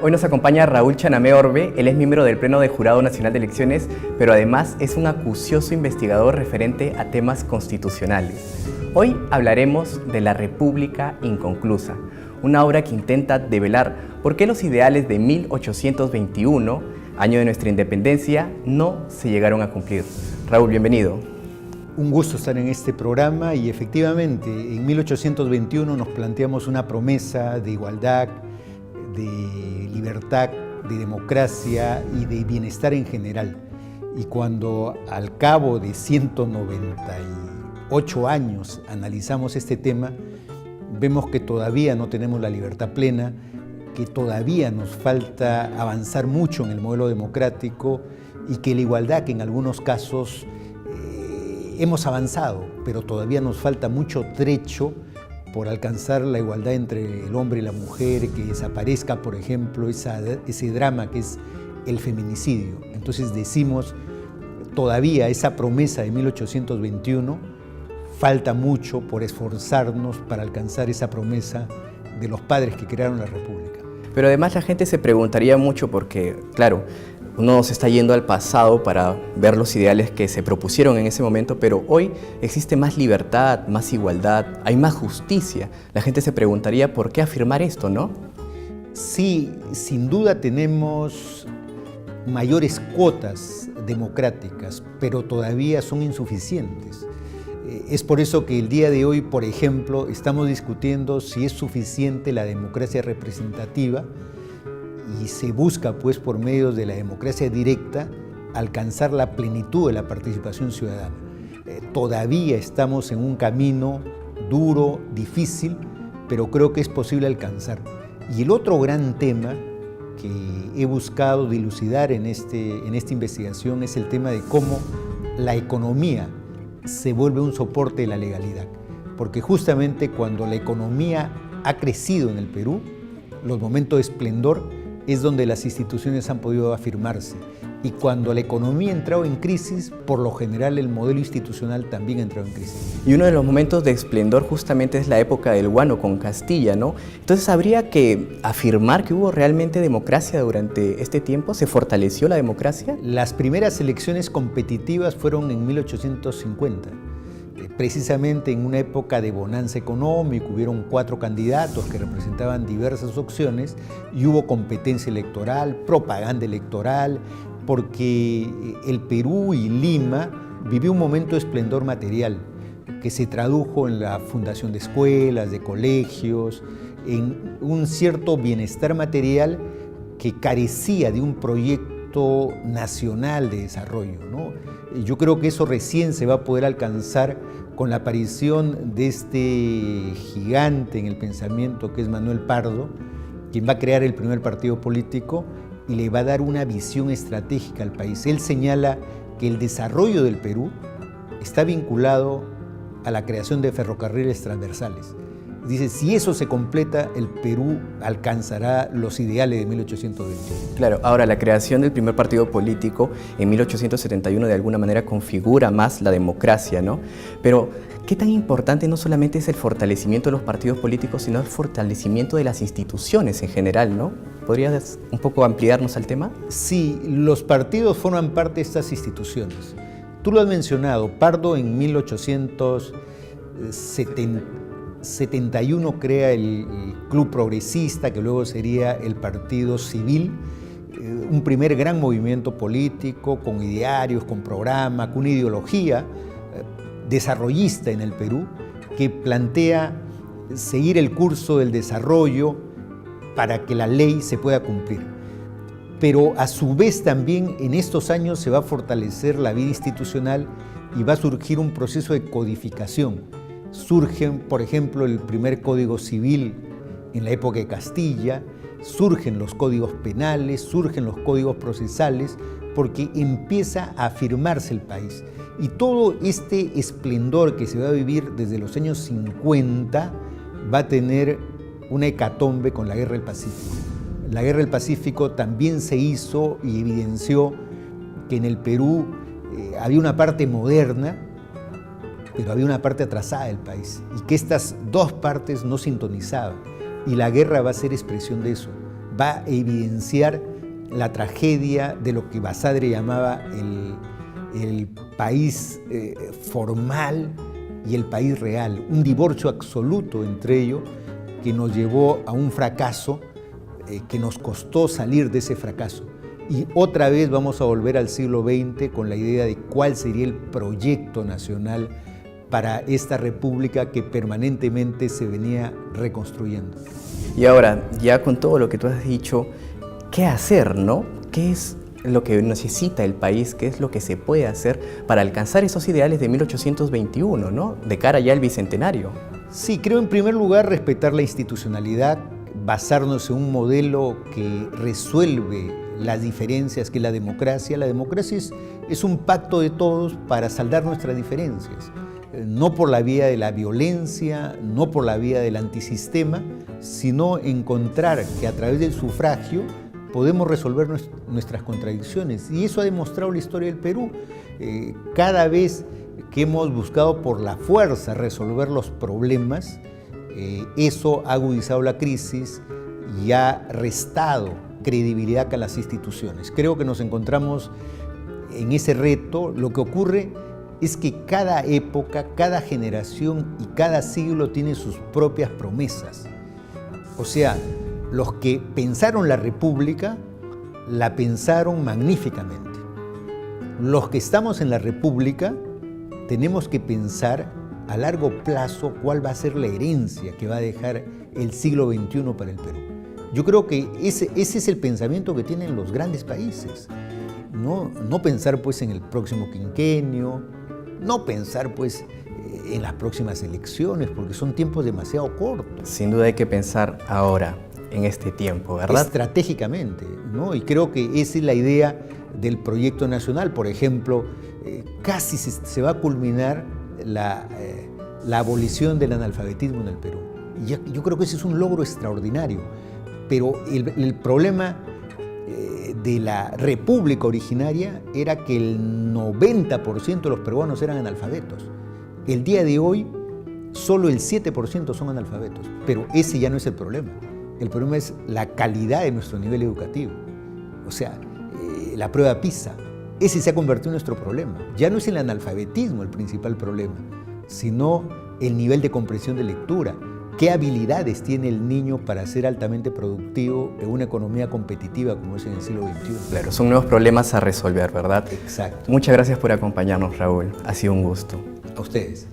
Hoy nos acompaña Raúl Chanamé Orbe. Él es miembro del Pleno de Jurado Nacional de Elecciones, pero además es un acucioso investigador referente a temas constitucionales. Hoy hablaremos de La República Inconclusa, una obra que intenta develar por qué los ideales de 1821, año de nuestra independencia, no se llegaron a cumplir. Raúl, bienvenido. Un gusto estar en este programa y efectivamente en 1821 nos planteamos una promesa de igualdad, de libertad, de democracia y de bienestar en general. Y cuando al cabo de 198 años analizamos este tema, vemos que todavía no tenemos la libertad plena, que todavía nos falta avanzar mucho en el modelo democrático y que la igualdad, que en algunos casos hemos avanzado, pero todavía nos falta mucho trecho por alcanzar la igualdad entre el hombre y la mujer, que desaparezca, por ejemplo, ese drama que es el feminicidio. Entonces decimos, todavía esa promesa de 1821, falta mucho por esforzarnos para alcanzar esa promesa de los padres que crearon la República. Pero además la gente se preguntaría mucho porque, claro, uno se está yendo al pasado para ver los ideales que se propusieron en ese momento, pero hoy existe más libertad, más igualdad, hay más justicia. La gente se preguntaría por qué afirmar esto, ¿no? Sí, sin duda tenemos mayores cuotas democráticas, pero todavía son insuficientes. Es por eso que el día de hoy, por ejemplo, estamos discutiendo si es suficiente la democracia representativa y se busca, pues, por medio de la democracia directa, alcanzar la plenitud de la participación ciudadana. Todavía estamos en un camino duro, difícil, pero creo que es posible alcanzar. Y el otro gran tema que he buscado dilucidar en esta investigación es el tema de cómo la economía se vuelve un soporte de la legalidad. Porque justamente cuando la economía ha crecido en el Perú, los momentos de esplendor es donde las instituciones han podido afirmarse. Y cuando la economía ha entrado en crisis, por lo general el modelo institucional también ha entrado en crisis. Y uno de los momentos de esplendor justamente es la época del Guano con Castilla, ¿no? Entonces habría que afirmar que hubo realmente democracia durante este tiempo. ¿Se fortaleció la democracia? Las primeras elecciones competitivas fueron en 1850. Precisamente en una época de bonanza económica, hubieron 4 candidatos que representaban diversas opciones y hubo competencia electoral, propaganda electoral, porque el Perú y Lima vivió un momento de esplendor material que se tradujo en la fundación de escuelas, de colegios, en un cierto bienestar material que carecía de un proyecto nacional de desarrollo, ¿no? Yo creo que eso recién se va a poder alcanzar con la aparición de este gigante en el pensamiento que es Manuel Pardo, quien va a crear el primer partido político y le va a dar una visión estratégica al país. Él señala que el desarrollo del Perú está vinculado a la creación de ferrocarriles transversales. Dice, si eso se completa, el Perú alcanzará los ideales de 1821. Claro, ahora la creación del primer partido político en 1871 de alguna manera configura más la democracia, ¿no? Pero, ¿qué tan importante no solamente es el fortalecimiento de los partidos políticos, sino el fortalecimiento de las instituciones en general, ¿no? ¿Podrías un poco ampliarnos al tema? Sí, los partidos forman parte de estas instituciones. Tú lo has mencionado, Pardo en 1871 crea el Club Progresista, que luego sería el Partido Civil, un primer gran movimiento político con idearios, con programa, con una ideología desarrollista en el Perú, que plantea seguir el curso del desarrollo para que la ley se pueda cumplir. Pero a su vez también en estos años se va a fortalecer la vida institucional y va a surgir un proceso de codificación. Surgen, por ejemplo, el primer Código Civil en la época de Castilla, surgen los códigos penales, surgen los códigos procesales, porque empieza a afirmarse el país. Y todo este esplendor que se va a vivir desde los años 50 va a tener una hecatombe con la Guerra del Pacífico. La Guerra del Pacífico también se hizo y evidenció que en el Perú había una parte moderna, pero había una parte atrasada del país y que estas dos partes no sintonizaban. Y la guerra va a ser expresión de eso. va a evidenciar la tragedia de lo que Basadre llamaba el país formal y el país real, un divorcio absoluto entre ellos que nos llevó a un fracaso que nos costó salir de ese fracaso. Y otra vez vamos a volver al siglo XX con la idea de cuál sería el proyecto nacional para esta república que permanentemente se venía reconstruyendo. Y ahora, ya con todo lo que tú has dicho, ¿qué hacer, no? ¿Qué es lo que necesita el país? ¿Qué es lo que se puede hacer para alcanzar esos ideales de 1821, ¿no? De cara ya al bicentenario. Sí, creo en primer lugar respetar la institucionalidad, basarnos en un modelo que resuelve las diferencias, que es la democracia. La democracia es un pacto de todos para saldar nuestras diferencias. No por la vía de la violencia, no por la vía del antisistema, sino encontrar que a través del sufragio podemos resolver nuestras contradicciones. Y eso ha demostrado la historia del Perú. Cada vez que hemos buscado por la fuerza resolver los problemas, eso ha agudizado la crisis y ha restado credibilidad a las instituciones. Creo que nos encontramos en ese reto. Lo que ocurre es que cada época, cada generación y cada siglo tiene sus propias promesas. O sea, los que pensaron la república, la pensaron magníficamente. Los que estamos en la república, tenemos que pensar a largo plazo cuál va a ser la herencia que va a dejar el siglo XXI para el Perú. Yo creo que ese es el pensamiento que tienen los grandes países. No pensar pues en el próximo quinquenio, no pensar pues en las próximas elecciones, porque son tiempos demasiado cortos. Sin duda hay que pensar ahora, en este tiempo, ¿verdad? Estratégicamente, ¿no? Y creo que esa es la idea del proyecto nacional. Por ejemplo, casi se va a culminar la abolición del analfabetismo en el Perú. Y yo creo que ese es un logro extraordinario. Pero el problema de la república originaria era que el 90% de los peruanos eran analfabetos. El día de hoy, solo el 7% son analfabetos. Pero ese ya no es el problema. El problema es la calidad de nuestro nivel educativo. O sea, la prueba PISA. Ese se ha convertido en nuestro problema. Ya no es el analfabetismo el principal problema, sino el nivel de comprensión de lectura. ¿Qué habilidades tiene el niño para ser altamente productivo en una economía competitiva como es en el siglo XXI? Claro, son nuevos problemas a resolver, ¿verdad? Exacto. Muchas gracias por acompañarnos, Raúl. Ha sido un gusto. A ustedes.